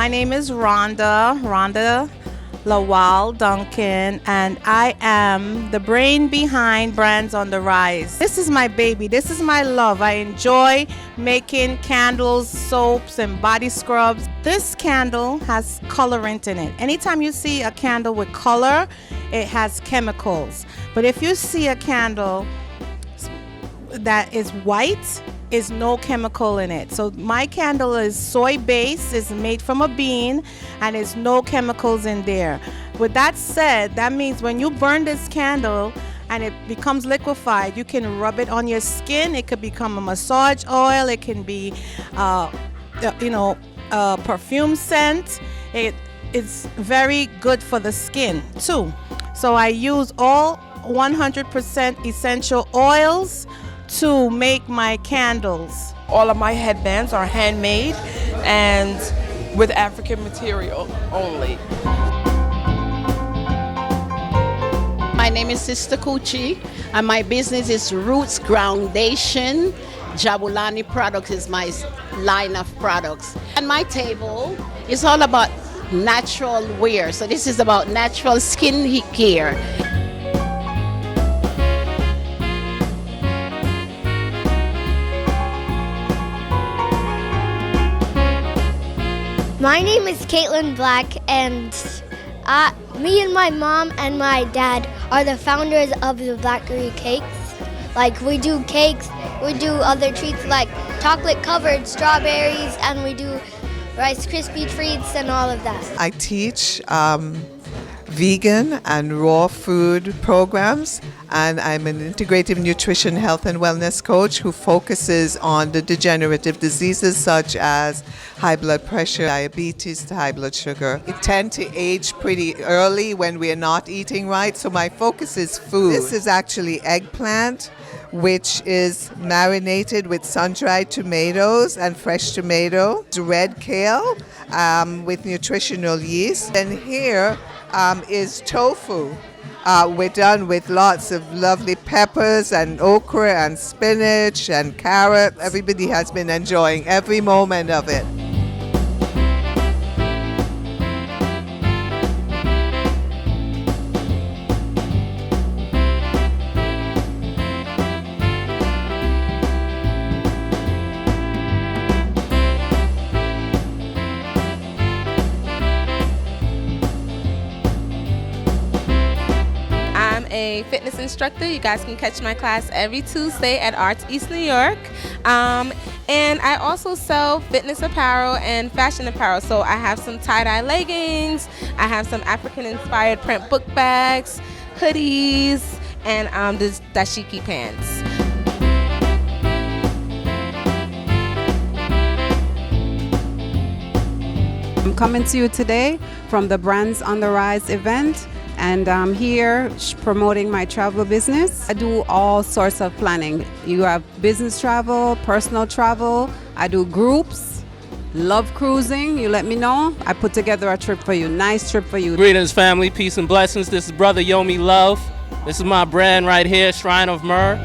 My name is Rhonda Lawal Duncan, and I am the brain behind Brands on the Rise. This is my baby. This is my love. I enjoy making candles, soaps, and body scrubs. This candle has colorant in it. Anytime you see a candle with color, it has chemicals. But if you see a candle that is white, is no chemical in it. So my candle is soy based, is made from a bean, and there's no chemicals in there. With that said, that means when you burn this candle and it becomes liquefied, you can rub it on your skin. It could become a massage oil. It can be a perfume scent. It's very good for the skin too. So I use all 100% essential oils to make my candles. All of my headbands are handmade and with African material only. My name is Sister Kuchi, and my business is Roots Groundation. Jabulani Products is my line of products. And my table is all about natural wear. So this is about natural skin care. My name is Caitlin Black, and me and my mom and my dad are the founders of the Blackery Cakes. Like, we do cakes, we do other treats like chocolate covered strawberries, and we do Rice Krispie treats and all of that. I teach vegan and raw food programs, and I'm an integrative nutrition, health and wellness coach who focuses on the degenerative diseases such as high blood pressure, diabetes, to high blood sugar. We tend to age pretty early when we're not eating right, so my focus is food. This is actually eggplant, which is marinated with sun-dried tomatoes and fresh tomato, red kale with nutritional yeast, and here is tofu. We're done with lots of lovely peppers and okra and spinach and carrot. Everybody has been enjoying every moment of it. A fitness instructor. You guys can catch my class every Tuesday at Arts East New York. And I also sell fitness apparel and fashion apparel. So I have some tie-dye leggings, I have some African-inspired print book bags, hoodies, and the dashiki pants. I'm coming to you today from the Brands on the Rise event, and I'm here promoting my travel business. I do all sorts of planning. You have business travel, personal travel. I do groups, love cruising. You let me know. I put together a trip for you, nice trip for you. Greetings, family, peace and blessings. This is Brother Yomi Love. This is my brand right here, Shrine of Myrrh.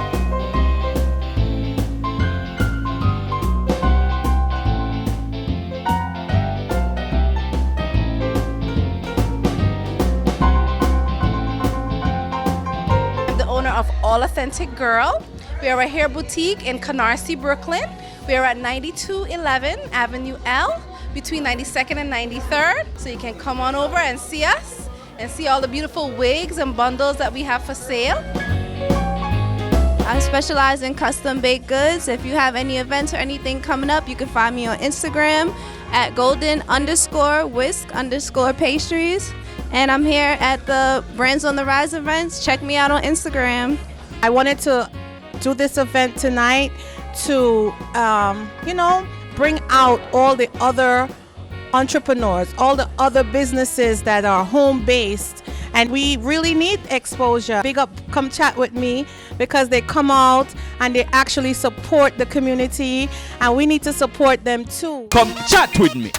Of All Authentic Girl. We are a hair boutique in Canarsie, Brooklyn. We are at 9211 Avenue L between 92nd and 93rd. So you can come on over and see us and see all the beautiful wigs and bundles that we have for sale. I specialize in custom baked goods. If you have any events or anything coming up, you can find me on Instagram at golden_whisk_pastries. And I'm here at the Brands on the Rise events. Check me out on Instagram. I wanted to do this event tonight to, bring out all the other entrepreneurs, all the other businesses that are home-based. And we really need exposure. Big up Come Chat With Me, because they come out and they actually support the community, and we need to support them too. Come chat with me.